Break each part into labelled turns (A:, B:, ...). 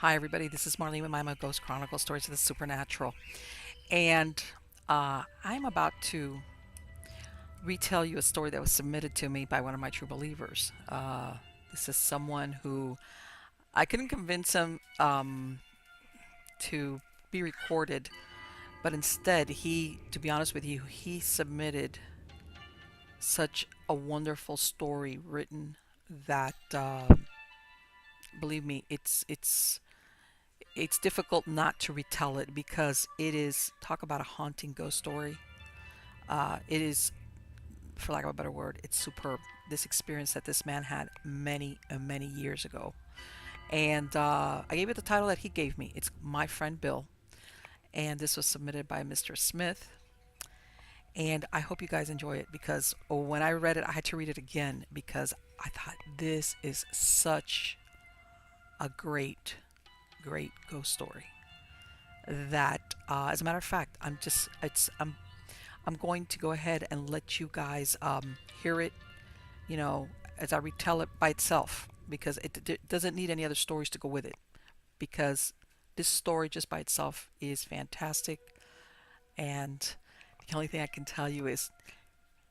A: Hi, everybody. This is Marlene with Miami Ghost Chronicles, Stories of the Supernatural. And I'm about to retell you a story that was submitted to me by one of my true believers. This is someone who I couldn't convince him to be recorded, but instead, to be honest with you, he submitted such a wonderful story written that, believe me, it's difficult not to retell it because it is talk about a haunting ghost story. It is, for lack of a better word, it's superb. This experience that this man had many years ago, and I gave it the title that he gave me. It's My Friend Bill, and this was submitted by Mr. Smith. And I hope you guys enjoy it because when I read it, I had to read it again because I thought this is such a great ghost story that as a matter of fact I'm going to go ahead and let you guys hear it, you know, as I retell it by itself because it doesn't need any other stories to go with it because this story just by itself is fantastic. And the only thing I can tell you is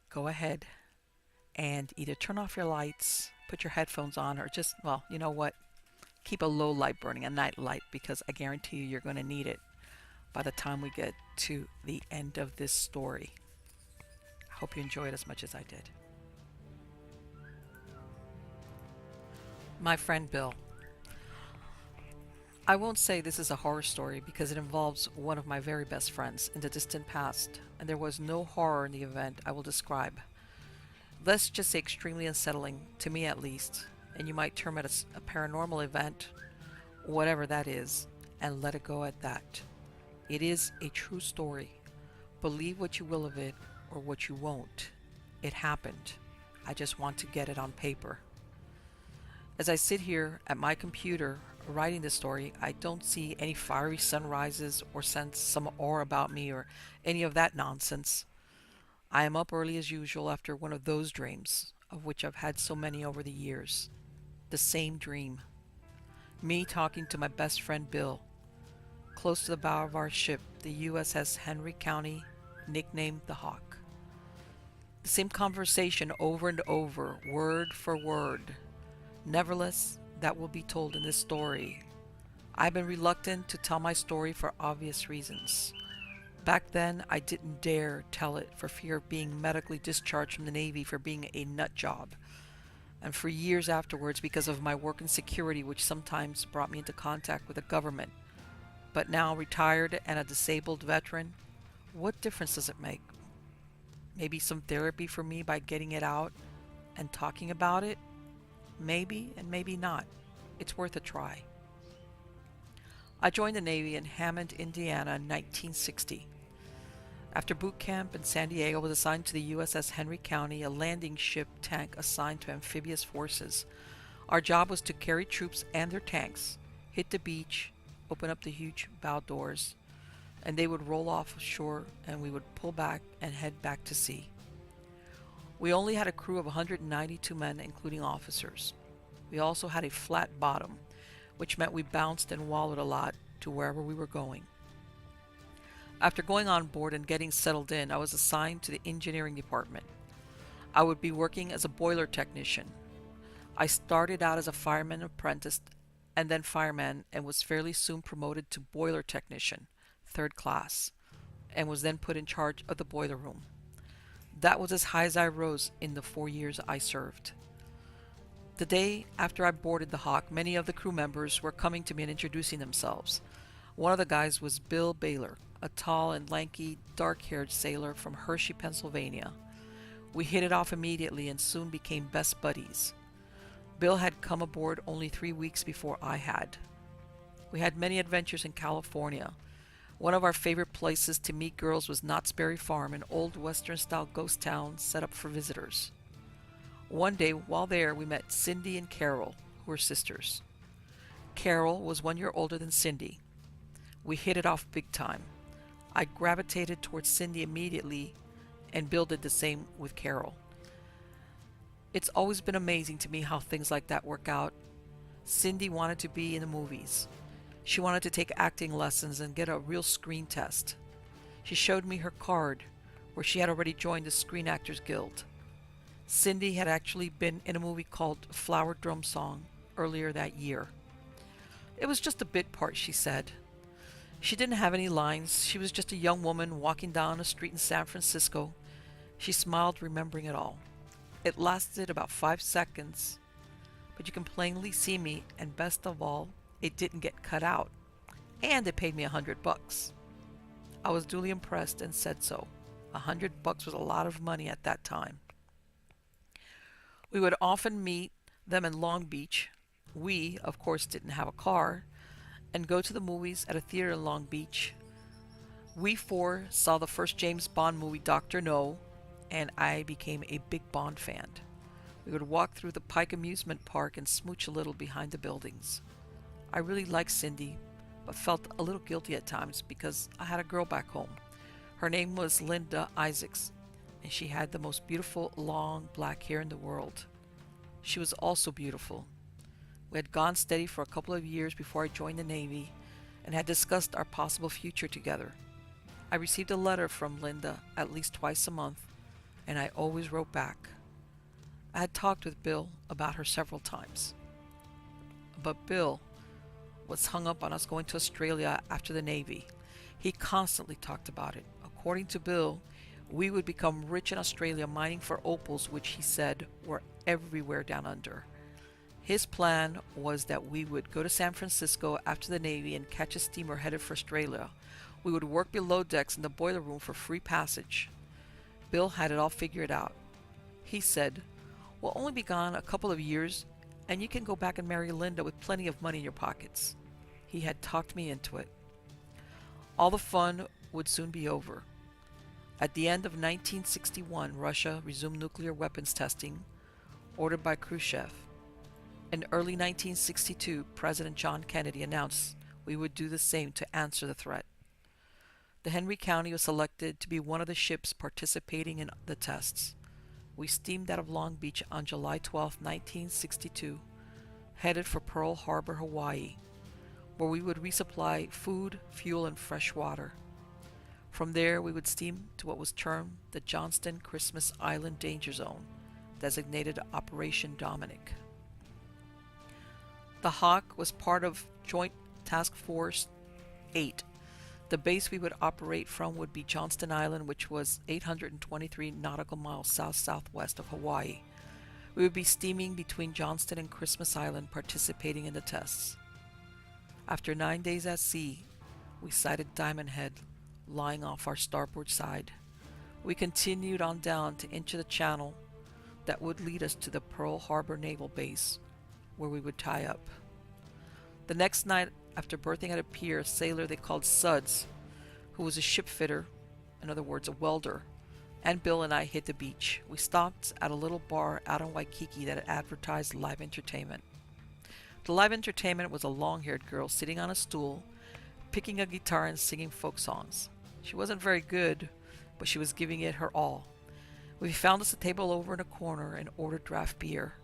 A: go ahead and either turn off your lights, put your headphones on, or just, well, you know what, keep a low light burning, a night light, because I guarantee you you're going to need it by the time we get to the end of this story. I hope you enjoy it as much as I did. My Friend Bill. I won't say this is a horror story because it involves one of my very best friends in the distant past, and there was no horror in the event I will describe. Let's just say extremely unsettling, to me at least, and you might term it a paranormal event, whatever that is, and let it go at that. It is a true story. Believe what you will of it or what you won't. It happened. I just want to get it on paper. As I sit here at my computer writing this story, I don't see any fiery sunrises or sense some aura about me or any of that nonsense. I am up early as usual after one of those dreams, of which I've had so many over the years. The same dream. Me talking to my best friend Bill, close to the bow of our ship, the USS Henry County, nicknamed the Hawk. The same conversation over and over, word for word. Nevertheless, that will be told in this story. I've been reluctant to tell my story for obvious reasons. Back then, I didn't dare tell it for fear of being medically discharged from the Navy for being a nut job. And for years afterwards, because of my work in security, which sometimes brought me into contact with the government. But now, retired and a disabled veteran, what difference does it make? Maybe some therapy for me by getting it out and talking about it? Maybe and maybe not. It's worth a try. I joined the Navy in Hammond, Indiana in 1960. After boot camp in San Diego, I was assigned to the USS Henry County, a landing ship tank assigned to amphibious forces. Our job was to carry troops and their tanks, hit the beach, open up the huge bow doors, and they would roll off shore and we would pull back and head back to sea. We only had a crew of 192 men, including officers. We also had a flat bottom, which meant we bounced and wallowed a lot to wherever we were going. After going on board and getting settled in, I was assigned to the engineering department. I would be working as a boiler technician. I started out as a fireman apprentice and then fireman and was fairly soon promoted to boiler technician, third class, and was then put in charge of the boiler room. That was as high as I rose in the 4 years I served. The day after I boarded the Hawk, many of the crew members were coming to me and introducing themselves. One of the guys was Bill Baylor, a tall and lanky, dark-haired sailor from Hershey, Pennsylvania. We hit it off immediately and soon became best buddies. Bill had come aboard only 3 weeks before I had. We had many adventures in California. One of our favorite places to meet girls was Knott's Berry Farm, an old Western-style ghost town set up for visitors. One day, while there, we met Cindy and Carol, who were sisters. Carol was 1 year older than Cindy. We hit it off big time. I gravitated towards Cindy immediately, and Bill did the same with Carol. It's always been amazing to me how things like that work out. Cindy wanted to be in the movies. She wanted to take acting lessons and get a real screen test. She showed me her card, where she had already joined the Screen Actors Guild. Cindy had actually been in a movie called Flower Drum Song earlier that year. It was just a bit part, she said. She didn't have any lines. She was just a young woman walking down a street in San Francisco. She smiled, remembering it all. It lasted about 5 seconds, but you can plainly see me, and best of all, it didn't get cut out. And they paid me $100. I was duly impressed and said so. $100 was a lot of money at that time. We would often meet them in Long Beach. We, of course, didn't have a car, and go to the movies at a theater in Long Beach. We four saw the first James Bond movie, Dr. No, and I became a big Bond fan. We would walk through the Pike Amusement Park and smooch a little behind the buildings. I really liked Cindy, but felt a little guilty at times because I had a girl back home. Her name was Linda Isaacs, and she had the most beautiful long black hair in the world. She was also beautiful. We had gone steady for a couple of years before I joined the Navy and had discussed our possible future together. I received a letter from Linda at least twice a month, and I always wrote back. I had talked with Bill about her several times. But Bill was hung up on us going to Australia after the Navy. He constantly talked about it. According to Bill, we would become rich in Australia mining for opals, which he said were everywhere down under. His plan was that we would go to San Francisco after the Navy and catch a steamer headed for Australia. We would work below decks in the boiler room for free passage. Bill had it all figured out. He said, "We'll only be gone a couple of years, and you can go back and marry Linda with plenty of money in your pockets." He had talked me into it. All the fun would soon be over. At the end of 1961, Russia resumed nuclear weapons testing, ordered by Khrushchev. In early 1962, President John Kennedy announced we would do the same to answer the threat. The Henry County was selected to be one of the ships participating in the tests. We steamed out of Long Beach on July 12, 1962, headed for Pearl Harbor, Hawaii, where we would resupply food, fuel, and fresh water. From there, we would steam to what was termed the Johnston Christmas Island Danger Zone, designated Operation Dominic. The Hawk was part of Joint Task Force 8. The base we would operate from would be Johnston Island, which was 823 nautical miles south-southwest of Hawaii. We would be steaming between Johnston and Christmas Island, participating in the tests. After 9 days at sea, we sighted Diamond Head, lying off our starboard side. We continued on down to enter the channel that would lead us to the Pearl Harbor Naval Base, where we would tie up. The next night, after berthing at a pier, a sailor they called Suds, who was a ship fitter, in other words, a welder, and Bill and I hit the beach. We stopped at a little bar out in Waikiki that advertised live entertainment. The live entertainment was a long-haired girl sitting on a stool, picking a guitar and singing folk songs. She wasn't very good, but she was giving it her all. We found us a table over in a corner and ordered draft beer.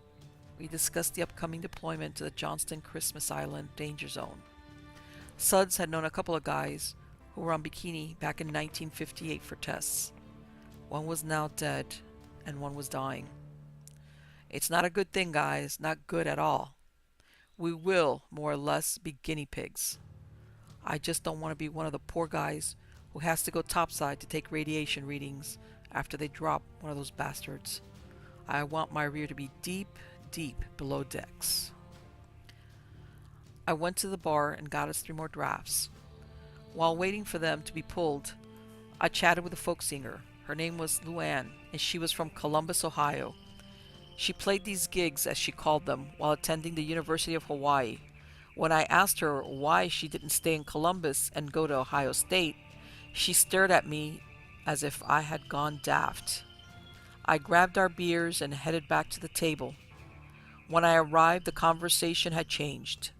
A: We discussed the upcoming deployment to the Johnston Christmas Island Danger Zone. Suds had known a couple of guys who were on bikini back in 1958 for tests. One was now dead, and one was dying. It's not a good thing, guys, not good at all. We will, more or less, be guinea pigs. I just don't want to be one of the poor guys who has to go topside to take radiation readings after they drop one of those bastards. I want my rear to be deep, deep below decks. I went to the bar and got us 3 more drafts. While waiting for them to be pulled, I chatted with a folk singer. Her name was Luann, and she was from Columbus, Ohio. She played these gigs, as she called them, while attending the University of Hawaii. When I asked her why she didn't stay in Columbus and go to Ohio State, she stared at me as if I had gone daft. I grabbed our beers and headed back to the table. When I arrived, the conversation had changed.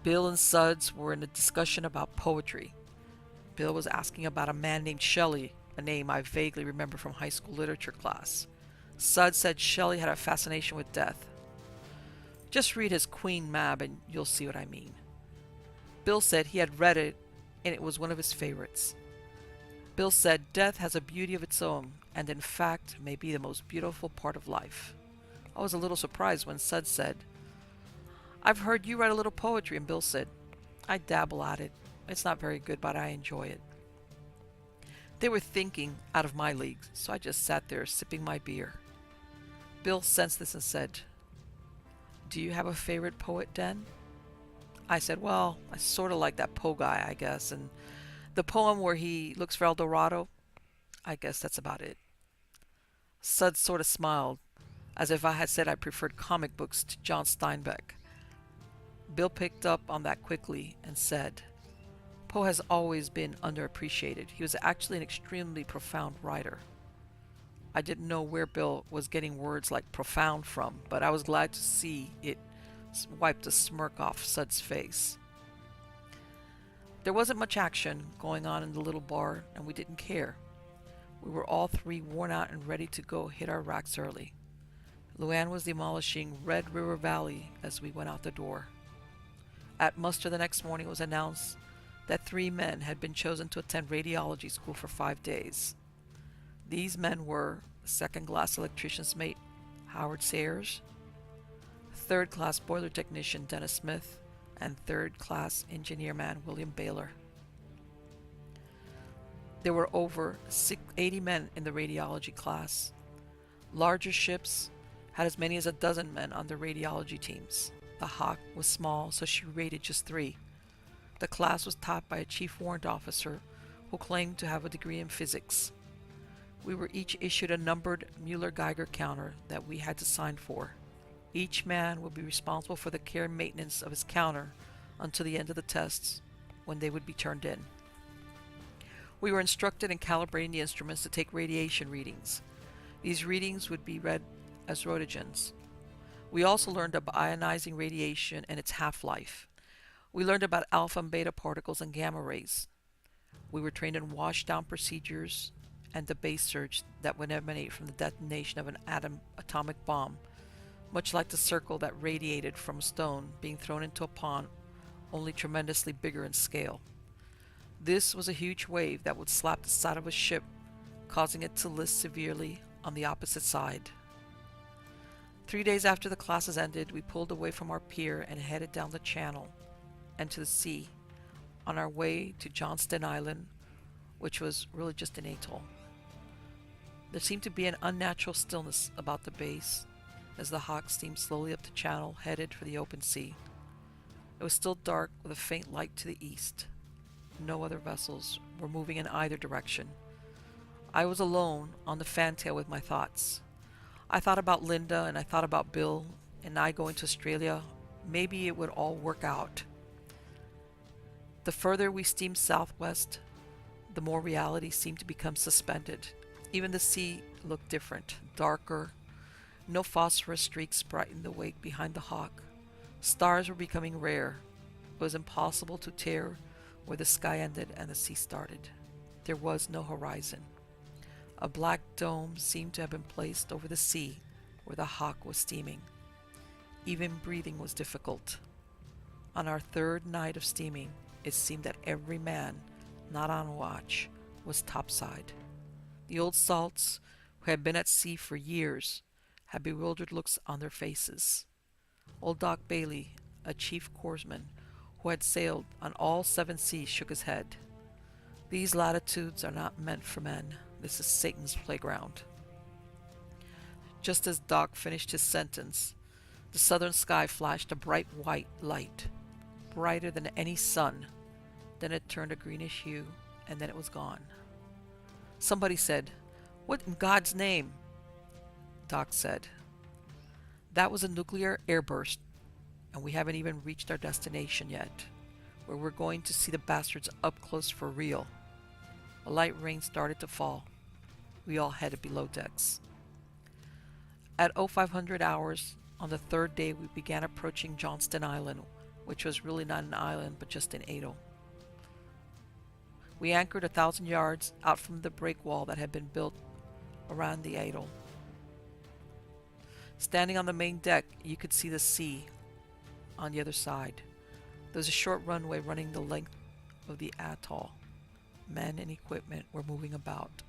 A: Bill and Suds were in a discussion about poetry. Bill was asking about a man named Shelley, a name I vaguely remember from high school literature class. Suds said Shelley had a fascination with death. Just read his Queen Mab and you'll see what I mean. Bill said he had read it and it was one of his favorites. Bill said death has a beauty of its own, and in fact may be the most beautiful part of life. I was a little surprised when Sud said, "I've heard you write a little poetry," and Bill said, "I dabble at it. It's not very good, but I enjoy it." They were thinking out of my league, so I just sat there sipping my beer. Bill sensed this and said, "Do you have a favorite poet, Den?" I said, "Well, I sort of like that Poe guy, I guess, and the poem where he looks for El Dorado, I guess that's about it." Sud sort of smiled, as if I had said I preferred comic books to John Steinbeck. Bill picked up on that quickly and said, "Poe has always been underappreciated. He was actually an extremely profound writer." I didn't know where Bill was getting words like profound from, but I was glad to see it wipe the smirk off Sud's face. There wasn't much action going on in the little bar, and we didn't care. We were all three worn out and ready to go hit our racks early. Luann was demolishing Red River Valley as we went out the door. At muster the next morning it was announced that 3 men had been chosen to attend radiology school for 5 days. These men were second-class electrician's mate Howard Sayers, third-class boiler technician Dennis Smith, and third-class engineer man William Baylor. There were over 80 men in the radiology class. Larger ships had as many as a dozen men on their radiology teams. The Hawk was small, so she rated just 3. The class was taught by a chief warrant officer who claimed to have a degree in physics. We were each issued a numbered Mueller-Geiger counter that we had to sign for. Each man would be responsible for the care and maintenance of his counter until the end of the tests, when they would be turned in. We were instructed in calibrating the instruments to take radiation readings. These readings would be read as roentgens. We also learned about ionizing radiation and its half-life. We learned about alpha and beta particles and gamma rays. We were trained in washdown procedures and the base surge that would emanate from the detonation of an atomic bomb, much like the circle that radiated from a stone being thrown into a pond, only tremendously bigger in scale. This was a huge wave that would slap the side of a ship, causing it to list severely on the opposite side. 3 days after the classes ended, we pulled away from our pier and headed down the channel and to the sea on our way to Johnston Island, which was really just an atoll. There seemed to be an unnatural stillness about the base as the Hawk steamed slowly up the channel, headed for the open sea. It was still dark with a faint light to the east. No other vessels were moving in either direction. I was alone on the fantail with my thoughts. I thought about Linda and I thought about Bill and I going to Australia. Maybe it would all work out. The further we steamed southwest, the more reality seemed to become suspended. Even the sea looked different, darker. No phosphorus streaks brightened the wake behind the Hawk. Stars were becoming rare. It was impossible to tell where the sky ended and the sea started. There was no horizon. A black dome seemed to have been placed over the sea where the Hawk was steaming. Even breathing was difficult. On our 3rd night of steaming, it seemed that every man not on watch was topside. The old salts, who had been at sea for years, had bewildered looks on their faces. Old Doc Bailey, a chief corpsman who had sailed on all 7 seas, shook his head. "These latitudes are not meant for men. This is Satan's playground." Just as Doc finished his sentence, the southern sky flashed a bright white light, brighter than any sun. Then it turned a greenish hue, and then it was gone. Somebody said, "What in God's name?" Doc said, "That was a nuclear airburst, and we haven't even reached our destination yet, where we're going to see the bastards up close for real." A light rain started to fall. We all headed below decks. At 0500 hours on the 3rd day, we began approaching Johnston Island, which was really not an island but just an atoll. We anchored 1,000 yards out from the breakwall that had been built around the atoll. Standing on the main deck, you could see the sea on the other side. There was a short runway running the length of the atoll. Men and equipment were moving about.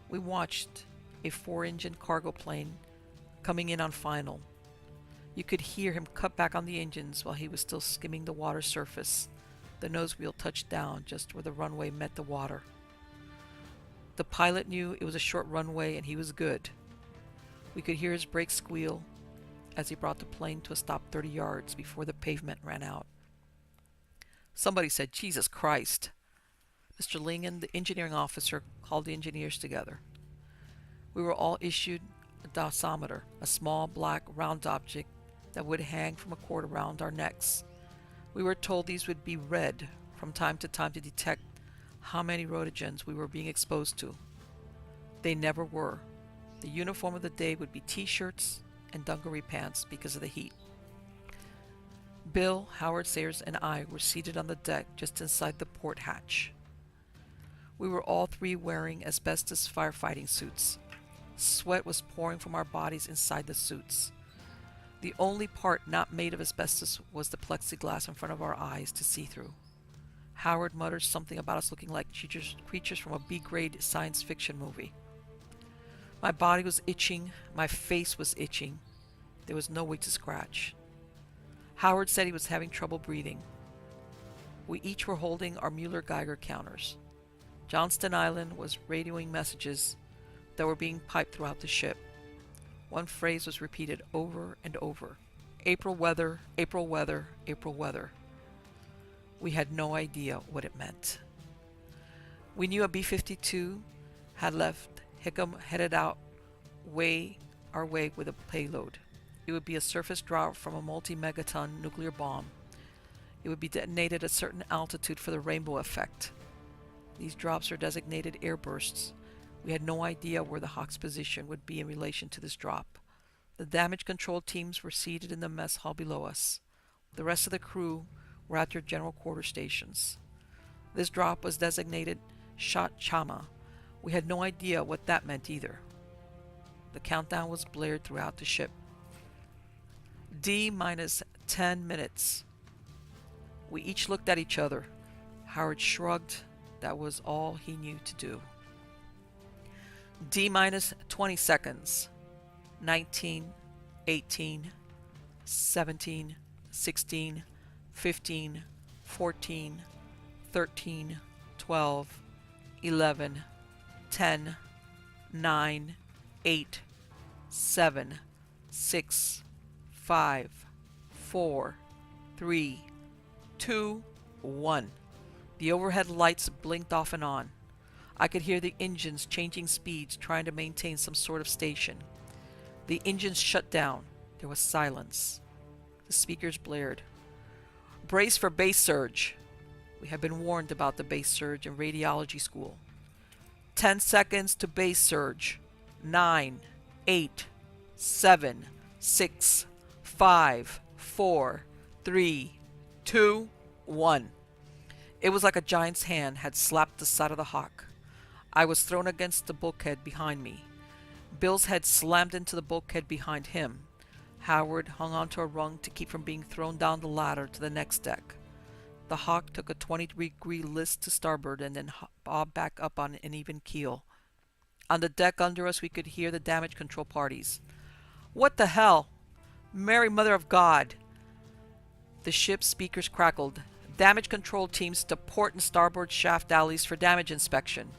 A: We watched a 4-engine cargo plane coming in on final. You could hear him cut back on the engines while he was still skimming the water surface. The nose wheel touched down just where the runway met the water. The pilot knew it was a short runway and he was good. We could hear his brakes squeal as he brought the plane to a stop 30 yards before the pavement ran out. Somebody said, "Jesus Christ." Mr. Lingen, the engineering officer, called the engineers together. We were all issued a dosimeter, a small black round object that would hang from a cord around our necks. We were told these would be read from time to time to detect how many rotogens we were being exposed to. They never were. The uniform of the day would be t-shirts and dungaree pants because of the heat. Bill, Howard Sayers, and I were seated on the deck just inside the port hatch. We were all three wearing asbestos firefighting suits. Sweat was pouring from our bodies inside the suits. The only part not made of asbestos was the plexiglass in front of our eyes to see through. Howard muttered something about us looking like creatures from a B-grade science fiction movie. My body was itching. My face was itching. There was no way to scratch. Howard said he was having trouble breathing. We each were holding our Mueller-Geiger counters. Johnston Island was radioing messages that were being piped throughout the ship. One phrase was repeated over and over. April weather, April weather, April weather. We had no idea what it meant. We knew a B-52 had left Hickam, headed our way with a payload. It would be a surface drop from a multi-megaton nuclear bomb. It would be detonated at a certain altitude for the rainbow effect. These drops are designated airbursts. We had no idea where the Hawk's position would be in relation to this drop. The damage control teams were seated in the mess hall below us. The rest of the crew were at their general quarter stations. This drop was designated Shot Chama. We had no idea what that meant either. The countdown was blared throughout the ship. D minus 10 minutes. We each looked at each other. Howard shrugged. That was all he knew to do. D minus 20 seconds. 19, 18, 17, 16, 15, 14, 13, 12, 11, 10, 9, 8, 7, 6, 5, 4, 3, 2, 1. The overhead lights blinked off and on. I could hear the engines changing speeds, trying to maintain some sort of station. The engines shut down. There was silence. The speakers blared. "Brace for base surge." We had been warned about the base surge in radiology school. 10 seconds to base surge. 9, 8, 7, 6, 5, 4, 3, 2, 1. It was like a giant's hand had slapped the side of the Hawk. I was thrown against the bulkhead behind me. Bill's head slammed into the bulkhead behind him. Howard hung onto a rung to keep from being thrown down the ladder to the next deck. The Hawk took a 20-degree list to starboard and then bobbed back up on an even keel. On the deck under us, we could hear the damage control parties. "What the hell? Mary Mother of God!" The ship's speakers crackled. "Damage control teams to port and starboard shaft alleys for damage inspection.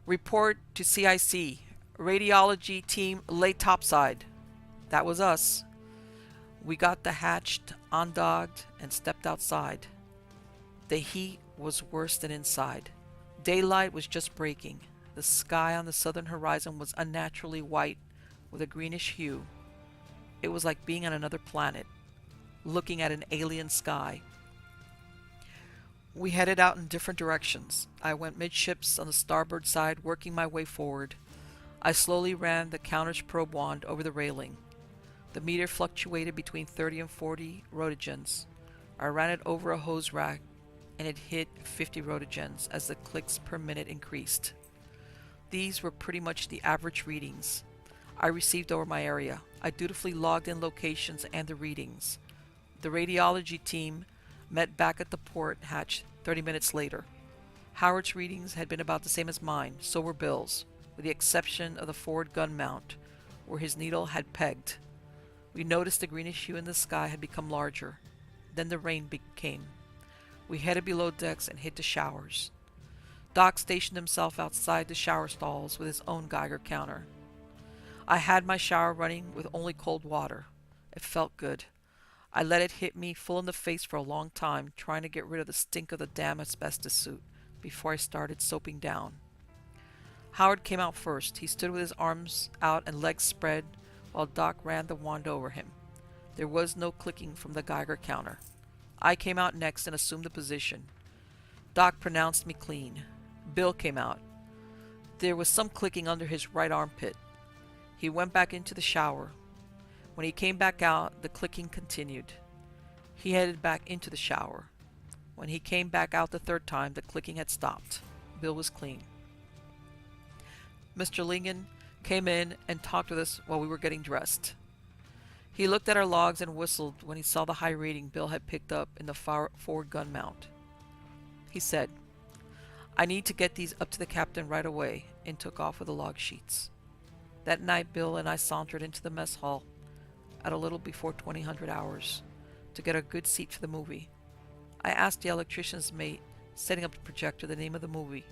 A: Report to CIC. Radiology team lay topside." That was us. We got the hatch undogged and stepped outside. The heat was worse than inside. Daylight was just breaking. The sky on the southern horizon was unnaturally white with a greenish hue. It was like being on another planet, looking at an alien sky. We headed out in different directions. I went midships on the starboard side, working my way forward. I slowly ran the counter's probe wand over the railing. The meter fluctuated between 30 and 40 rotogens. I ran it over a hose rack, and it hit 50 rotogens as the clicks per minute increased. These were pretty much the average readings I received over my area. I dutifully logged in locations and the readings. The radiology team met back at the port hatch 30 minutes later. Howard's readings had been about the same as mine, so were Bill's, with the exception of the forward gun mount, where his needle had pegged. We noticed the greenish hue in the sky had become larger. Then the rain came. We headed below decks and hit the showers. Doc stationed himself outside the shower stalls with his own Geiger counter. I had my shower running with only cold water. It felt good. I let it hit me full in the face for a long time, trying to get rid of the stink of the damn asbestos suit before I started soaping down. Howard came out first. He stood with his arms out and legs spread while Doc ran the wand over him. There was no clicking from the Geiger counter. I came out next and assumed the position. Doc pronounced me clean. Bill came out. There was some clicking under his right armpit. He went back into the shower. When he came back out, the clicking continued. He headed back into the shower. When he came back out the third time, the clicking had stopped. Bill was clean. Mr. Lingan came in and talked with us while we were getting dressed. He looked at our logs and whistled when he saw the high rating Bill had picked up in the forward gun mount. He said, "I need to get these up to the captain right away," and took off with the log sheets. That night, Bill and I sauntered into the mess hall at a little before 2000 hours to get a good seat for the movie. I asked the electrician's mate setting up the projector the name of the movie.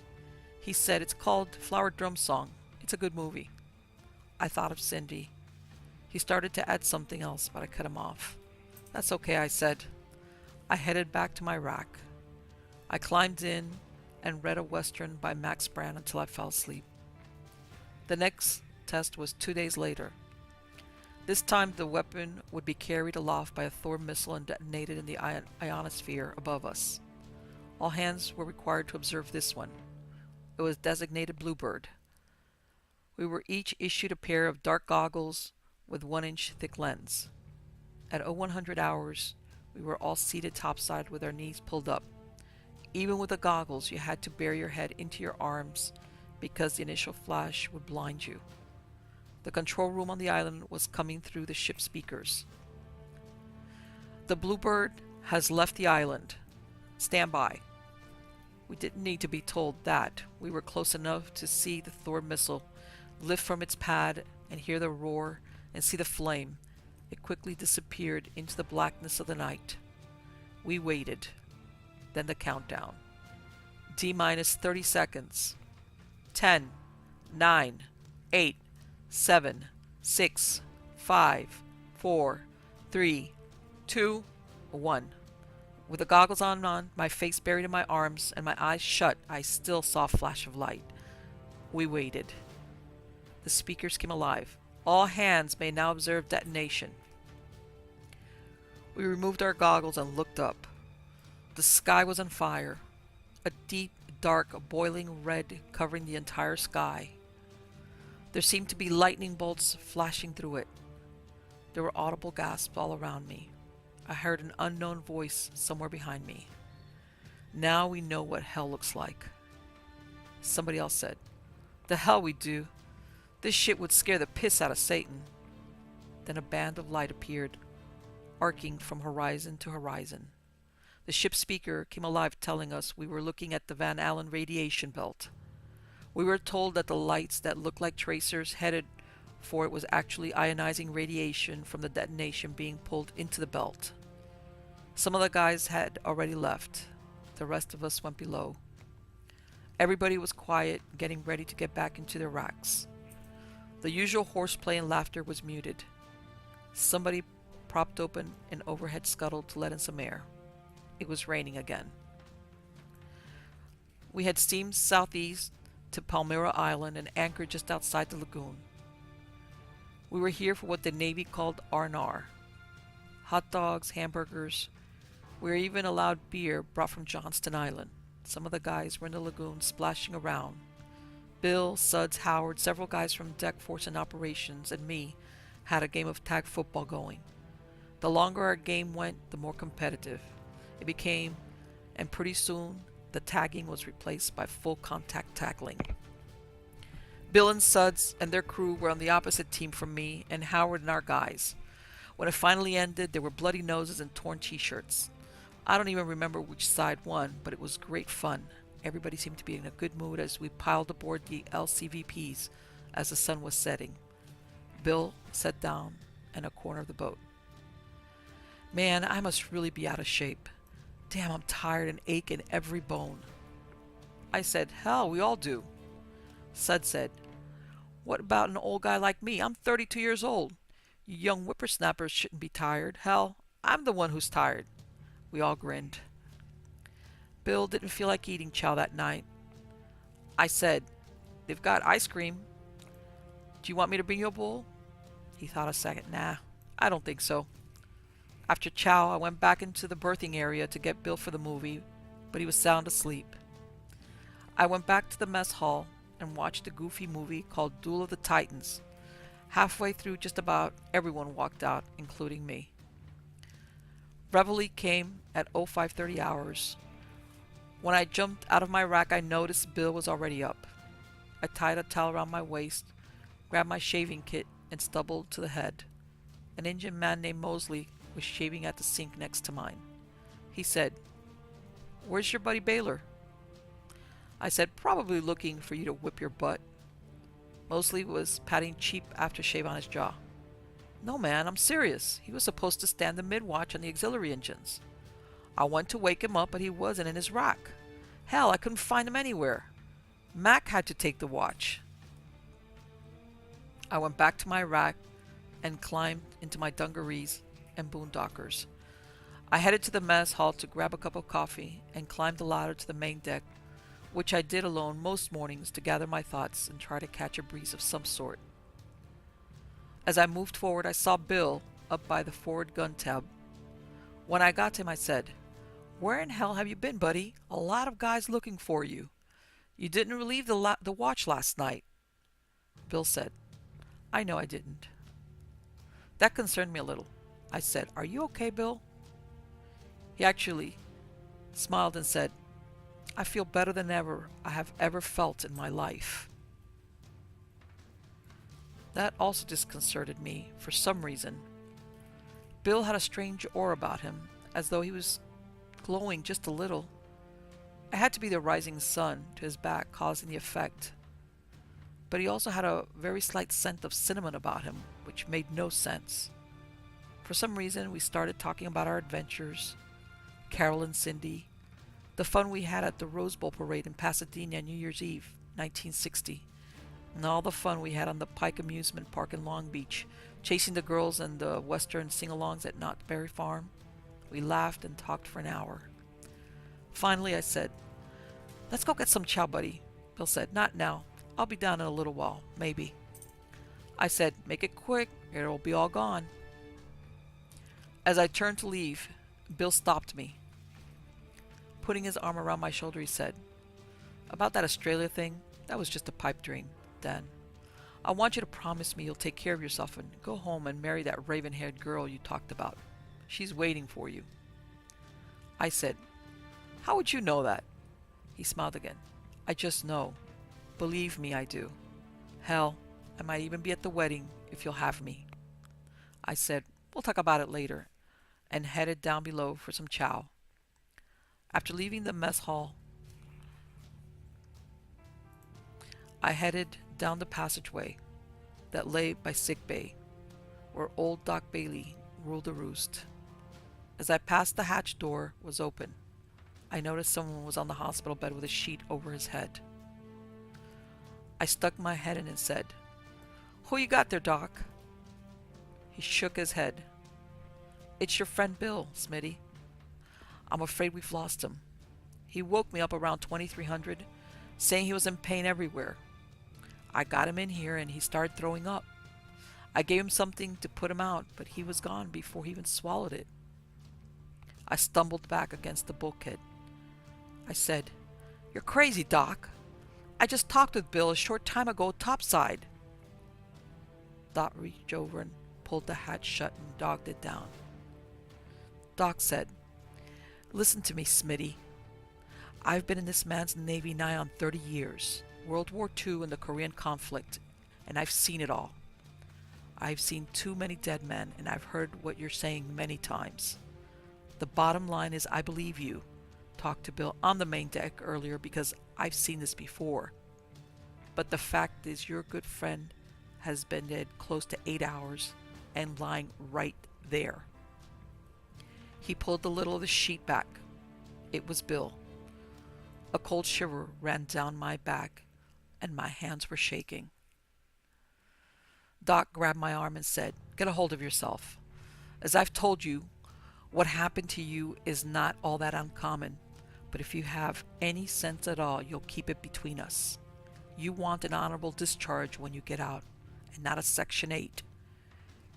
A: He said it's called Flower Drum Song. It's a good movie. I thought of Cindy. He started to add something else, but I cut him off. "That's okay," I said. I headed back to my rack. I climbed in and read a Western by Max Brand until I fell asleep. The next test was 2 days later. This time the weapon would be carried aloft by a Thor missile and detonated in the ionosphere above us. All hands were required to observe this one. It was designated Bluebird. We were each issued a pair of dark goggles with 1-inch thick lens. At 0100 hours, we were all seated topside with our knees pulled up. Even with the goggles, you had to bury your head into your arms because the initial flash would blind you. The control room on the island was coming through the ship speakers. "The Bluebird has left the island. Stand by." We didn't need to be told that. We were close enough to see the Thor missile lift from its pad and hear the roar and see the flame. It quickly disappeared into the blackness of the night. We waited. Then the countdown. T-minus 30 seconds. 10, 9, 8, 7, 6, 5, 4, 3, 2, 1. With the goggles on, my face buried in my arms, and my eyes shut, I still saw a flash of light. We waited. The speakers came alive. "All hands may now observe detonation." We removed our goggles and looked up. The sky was on fire. A deep, dark, boiling red covering the entire sky. There seemed to be lightning bolts flashing through it. There were audible gasps all around me. I heard an unknown voice somewhere behind me. "Now we know what hell looks like." Somebody else said, "The hell we do. This shit would scare the piss out of Satan." Then a band of light appeared, arcing from horizon to horizon. The ship speaker came alive, telling us we were looking at the Van Allen radiation belt. We were told that the lights that looked like tracers headed for it was actually ionizing radiation from the detonation being pulled into the belt. Some of the guys had already left. The rest of us went below. Everybody was quiet, getting ready to get back into their racks. The usual horseplay and laughter was muted. Somebody propped open an overhead scuttle to let in some air. It was raining again. We had steamed southeast to Palmyra Island and anchored just outside the lagoon. We were here for what the Navy called R&R. Hot dogs, hamburgers. We were even allowed beer brought from Johnston Island. Some of the guys were in the lagoon splashing around. Bill, Suds, Howard, several guys from Deck Force and Operations, and me had a game of tag football going. The longer our game went, the more competitive it became, and pretty soon the tagging was replaced by full contact tackling. Bill and Suds and their crew were on the opposite team from me and Howard and our guys. When it finally ended, there were bloody noses and torn t-shirts. I don't even remember which side won, but it was great fun. Everybody seemed to be in a good mood as we piled aboard the LCVPs as the sun was setting. Bill sat down in a corner of the boat. Man, I must really be out of shape. Damn, I'm tired and ache in every bone. I said, hell, we all do. Sud said, what about an old guy like me? I'm 32 years old. You young whippersnappers shouldn't be tired. Hell, I'm the one who's tired. We all grinned. Bill didn't feel like eating chow that night. I said, they've got ice cream. Do you want me to bring you a bowl? He thought a second. Nah, I don't think so. After chow, I went back into the berthing area to get Bill for the movie, but he was sound asleep. I went back to the mess hall and watched a goofy movie called Duel of the Titans. Halfway through, just about everyone walked out, including me. Reveille came at 0530 hours. When I jumped out of my rack, I noticed Bill was already up. I tied a towel around my waist, grabbed my shaving kit, and stumbled to the head. An Indian man named Mosley was shaving at the sink next to mine. He said, "Where's your buddy Baylor?" I said, "Probably looking for you to whip your butt." Mosley was patting cheap aftershave on his jaw. "No, man, I'm serious. He was supposed to stand the mid-watch on the auxiliary engines. I went to wake him up, but he wasn't in his rack. Hell, I couldn't find him anywhere. Mac had to take the watch." I went back to my rack and climbed into my dungarees and boondockers. I headed to the mess hall to grab a cup of coffee and climbed the ladder to the main deck, which I did alone most mornings to gather my thoughts and try to catch a breeze of some sort. As I moved forward, I saw Bill up by the forward gun tab. When I got to him, I said, "Where in hell have you been, buddy? A lot of guys looking for you. You didn't relieve the watch last night." Bill said, "I know I didn't." That concerned me a little. I said, "Are you okay, Bill?" He actually smiled and said, "I feel better than I have ever felt in my life." That also disconcerted me for some reason. Bill had a strange aura about him, as though he was glowing just a little. It had to be the rising sun to his back causing the effect. But he also had a very slight scent of cinnamon about him, which made no sense. For some reason, we started talking about our adventures, Carol and Cindy, the fun we had at the Rose Bowl parade in Pasadena on New Year's Eve, 1960, and all the fun we had on the Pike Amusement Park in Long Beach, chasing the girls and the Western sing-alongs at Knott's Berry Farm. We laughed and talked for an hour. Finally, I said, "Let's go get some chow, buddy." Bill said, "Not now. I'll be down in a little while, maybe." I said, "Make it quick, or it'll be all gone." As I turned to leave, Bill stopped me. Putting his arm around my shoulder, he said, "About that Australia thing, that was just a pipe dream, Dan. I want you to promise me you'll take care of yourself and go home and marry that raven-haired girl you talked about. She's waiting for you." I said, "How would you know that?" He smiled again. "I just know. Believe me, I do. Hell, I might even be at the wedding if you'll have me." I said, "We'll talk about it later," and headed down below for some chow. After leaving the mess hall, I headed down the passageway that lay by sick bay, where old Doc Bailey ruled the roost. As I passed, the hatch door was open. I noticed someone was on the hospital bed with a sheet over his head. I stuck my head in and said, "Who you got there, Doc?" He shook his head. "It's your friend Bill, Smitty. I'm afraid we've lost him. He woke me up around 2300, saying he was in pain everywhere. I got him in here and he started throwing up. I gave him something to put him out, but he was gone before he even swallowed it." I stumbled back against the bulkhead. I said, "You're crazy, Doc. I just talked with Bill a short time ago topside." Doc reached over and pulled the hatch shut and dogged it down. Doc said, "Listen to me, Smitty. I've been in this man's Navy nigh on 30 years, World War II and the Korean conflict, and I've seen it all. I've seen too many dead men, and I've heard what you're saying many times. The bottom line is I believe you. Talked to Bill on the main deck earlier because I've seen this before. But the fact is your good friend has been dead close to 8 hours and lying right there. He pulled the little of the sheet back. It was Bill. A cold shiver ran down my back and my hands were shaking. Doc grabbed my arm and said, "Get a hold of yourself. As I've told you, what happened to you is not all that uncommon, but if you have any sense at all, you'll keep it between us. You want an honorable discharge when you get out, and not a Section 8.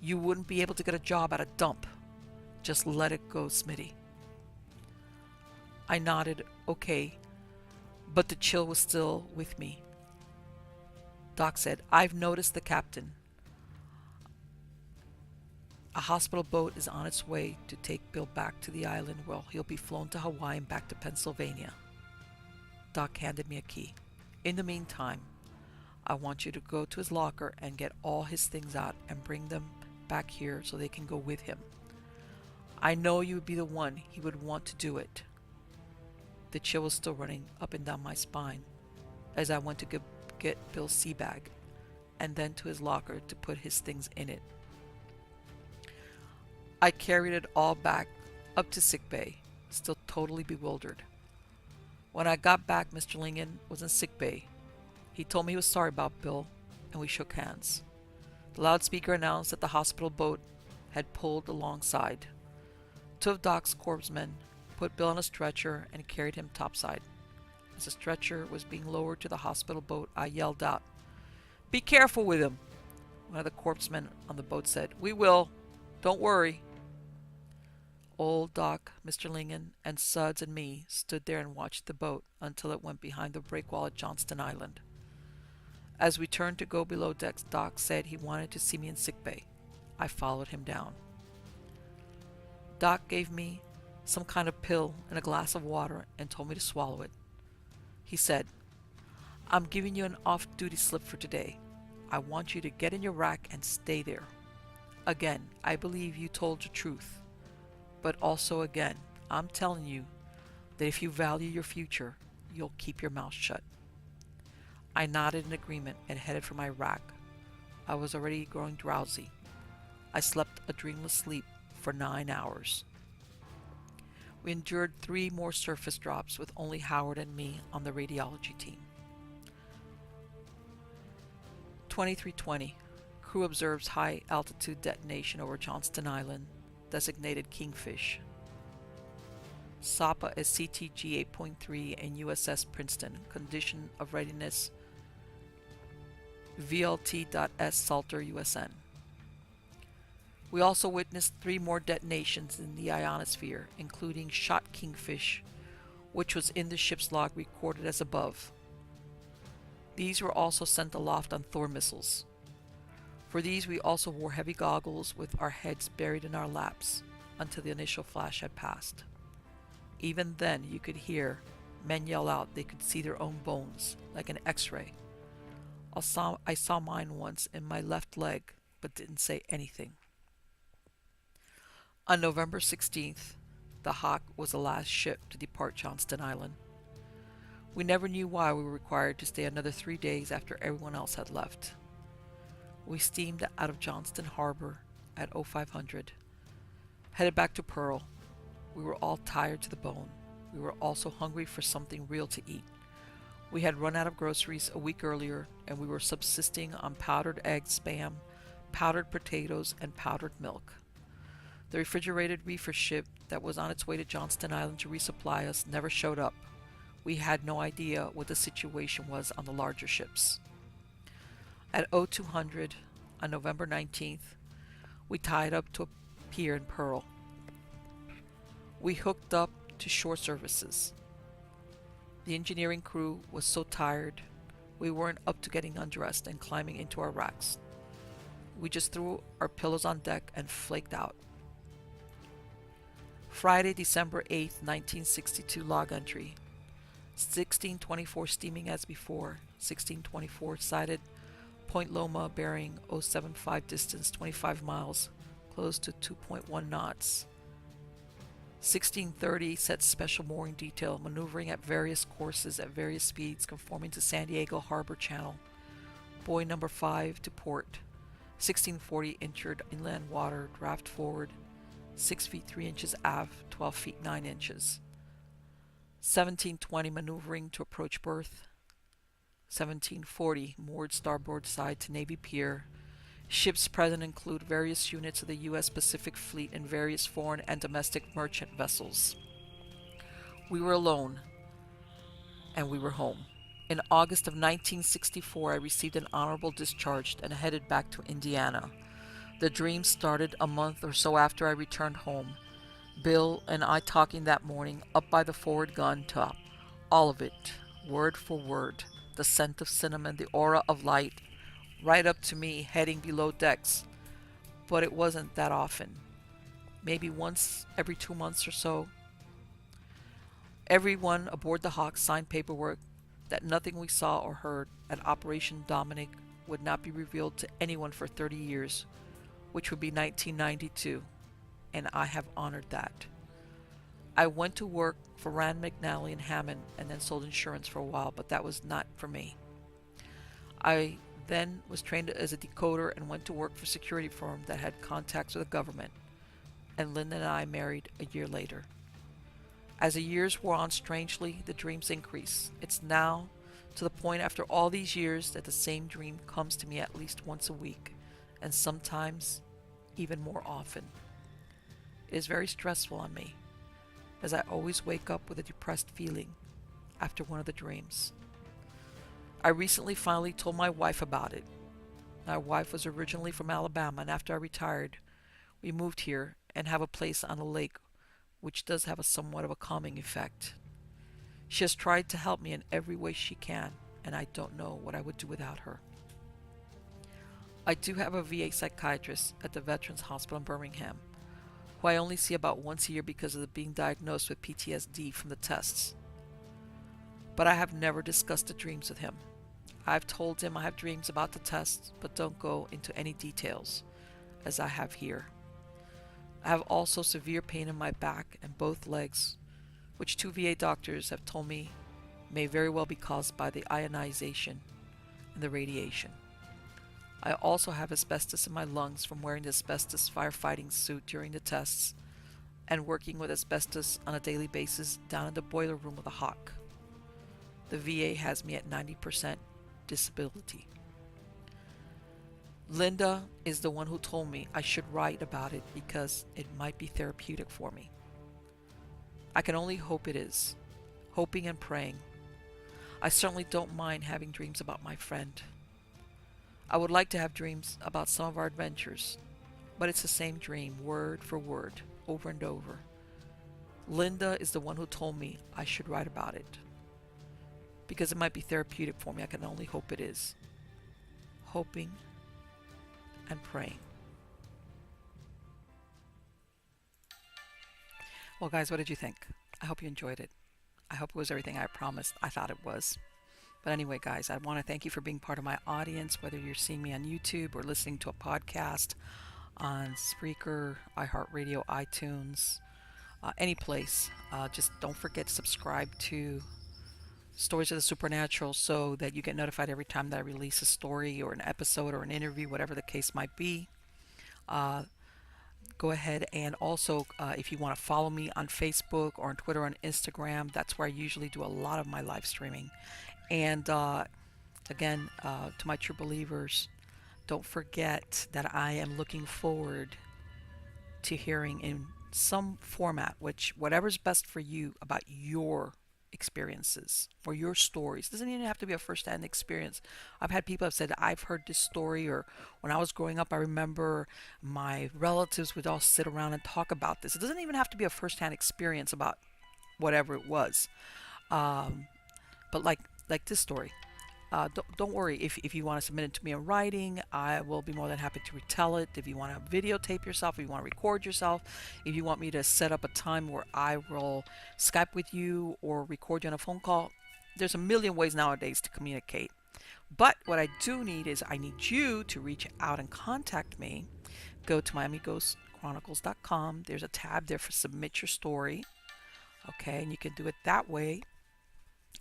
A: You wouldn't be able to get a job at a dump. Just let it go, Smitty." I nodded, okay, but the chill was still with me. Doc said, "I've noticed the captain. A hospital boat is on its way to take Bill back to the island where he'll be flown to Hawaii and back to Pennsylvania." Doc handed me a key. "In the meantime, I want you to go to his locker and get all his things out and bring them back here so they can go with him. I know you would be the one he would want to do it." The chill was still running up and down my spine as I went to get Bill's sea bag and then to his locker to put his things in it. I carried it all back up to sickbay, still totally bewildered. When I got back, Mr. Lingen was in sickbay. He told me he was sorry about Bill, and we shook hands. The loudspeaker announced that the hospital boat had pulled alongside. Two of Doc's corpsmen put Bill on a stretcher and carried him topside. As the stretcher was being lowered to the hospital boat, I yelled out, "Be careful with him!" One of the corpsmen on the boat said, "We will. Don't worry." Old Doc, Mr. Lingen, and Suds and me stood there and watched the boat until it went behind the breakwall at Johnston Island. As we turned to go below decks, Doc said he wanted to see me in sickbay. I followed him down. Doc gave me some kind of pill and a glass of water and told me to swallow it. He said, "I'm giving you an off-duty slip for today. I want you to get in your rack and stay there. Again, I believe you told the truth. But also again, I'm telling you that if you value your future, you'll keep your mouth shut." I nodded in agreement and headed for my rack. I was already growing drowsy. I slept a dreamless sleep for 9 hours. We endured 3 more surface drops with only Howard and me on the radiology team. 2320. Crew observes high altitude detonation over Johnston Island, designated Kingfish. SAPA is CTG 8.3 and USS Princeton, condition of readiness VLT.S Salter USN. We also witnessed 3 more detonations in the ionosphere, including Shot Kingfish, which was in the ship's log recorded as above. These were also sent aloft on Thor missiles. For these we also wore heavy goggles with our heads buried in our laps until the initial flash had passed. Even then you could hear men yell out they could see their own bones, like an x-ray. I saw mine once in my left leg, but didn't say anything. On November 16th, the Hawk was the last ship to depart Johnston Island. We never knew why we were required to stay another 3 days after everyone else had left. We steamed out of Johnston Harbor at 0500, headed back to Pearl. We were all tired to the bone. We were also hungry for something real to eat. We had run out of groceries a week earlier, and we were subsisting on powdered eggs, Spam, powdered potatoes, and powdered milk. The refrigerated reefer ship that was on its way to Johnston Island to resupply us never showed up. We had no idea what the situation was on the larger ships. At 0200 on November 19th, we tied up to a pier in Pearl. We hooked up to shore services. The engineering crew was so tired, we weren't up to getting undressed and climbing into our racks. We just threw our pillows on deck and flaked out. Friday, December 8th, 1962 log entry. 1624 steaming as before. 1624 sighted Point Loma, bearing 075 distance, 25 miles, close to 2.1 knots. 1630 sets special mooring detail, maneuvering at various courses at various speeds, conforming to San Diego Harbor Channel. Buoy number 5 to port. 1640 entered inland water, draft forward, 6 feet 3 inches aft, 12 feet 9 inches. 1720 maneuvering to approach berth. 1740 moored starboard side to Navy Pier. Ships present include various units of the U.S. Pacific Fleet and various foreign and domestic merchant vessels. We were alone, and we were home. In August of 1964, I received an honorable discharge and headed back to Indiana. The dream started a month or so after I returned home. Bill and I talking that morning, up by the forward gun top. All of it, word for word. The scent of cinnamon, the aura of light, right up to me heading below decks. But it wasn't that often. Maybe once every 2 months or so. Everyone aboard the Hawk signed paperwork that nothing we saw or heard at Operation Dominic would not be revealed to anyone for 30 years, which would be 1992, and I have honored that. I went to work for Rand McNally and Hammond and then sold insurance for a while, but that was not for me. I then was trained as a decoder and went to work for a security firm that had contacts with the government, and Linda and I married a year later. As the years wore on, strangely, the dreams increased. It's now to the point after all these years that the same dream comes to me at least once a week, and sometimes even more often. It is very stressful on me, as I always wake up with a depressed feeling after one of the dreams. I recently finally told my wife about it. My wife was originally from Alabama, and after I retired, we moved here and have a place on a lake, which does have a somewhat of a calming effect. She has tried to help me in every way she can, and I don't know what I would do without her. I do have a VA psychiatrist at the Veterans Hospital in Birmingham, who I only see about once a year because of being diagnosed with PTSD from the tests. But I have never discussed the dreams with him. I've told him I have dreams about the tests, but don't go into any details, as I have here. I have also severe pain in my back and both legs, which 2 VA doctors have told me may very well be caused by the ionization and the radiation. I also have asbestos in my lungs from wearing the asbestos firefighting suit during the tests and working with asbestos on a daily basis down in the boiler room of the Hawk. The VA has me at 90% disability. Linda is the one who told me I should write about it because it might be therapeutic for me. I can only hope it is. Hoping and praying. I certainly don't mind having dreams about my friend. I would like to have dreams about some of our adventures, but it's the same dream, word for word, over and over. Linda is the one who told me I should write about it. Because it might be therapeutic for me, I can only hope it is. Hoping and praying. Well, guys, what did you think? I hope you enjoyed it. I hope it was everything I promised. I thought it was. But anyway, guys, I want to thank you for being part of my audience, whether you're seeing me on YouTube or listening to a podcast on Spreaker, iHeartRadio, iTunes, any place. Just don't forget to subscribe to Stories of the Supernatural so that you get notified every time that I release a story or an episode or an interview, whatever the case might be. Go ahead and also, if you want to follow me on Facebook or on Twitter or on Instagram, that's where I usually do a lot of my live streaming. And again, to my true believers, don't forget that I am looking forward to hearing in some format, whatever's best for you about your experiences or your stories. Doesn't even have to be a first-hand experience. I've had people have said, I've heard this story, or when I was growing up, I remember my relatives would all sit around and talk about this. It doesn't even have to be a first-hand experience about whatever it was. But like this story, don't worry if you want to submit it to me in writing. I will be more than happy to retell it. If you want to videotape yourself, if you want to record yourself, if you want me to set up a time where I will Skype with you or record you on a phone call, there's a million ways nowadays to communicate. But what I do need is I need you to reach out and contact me. Go to MiamiGhostChronicles.com. There's a tab there for submit your story. Okay, and you can do it that way,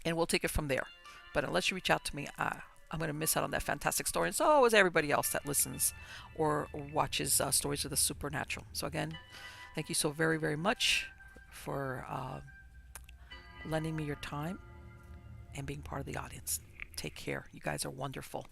A: and we'll take it from there. But unless you reach out to me, I'm going to miss out on that fantastic story. And so is everybody else that listens or watches stories of the supernatural. So again, thank you so very, very much for lending me your time and being part of the audience. Take care. You guys are wonderful.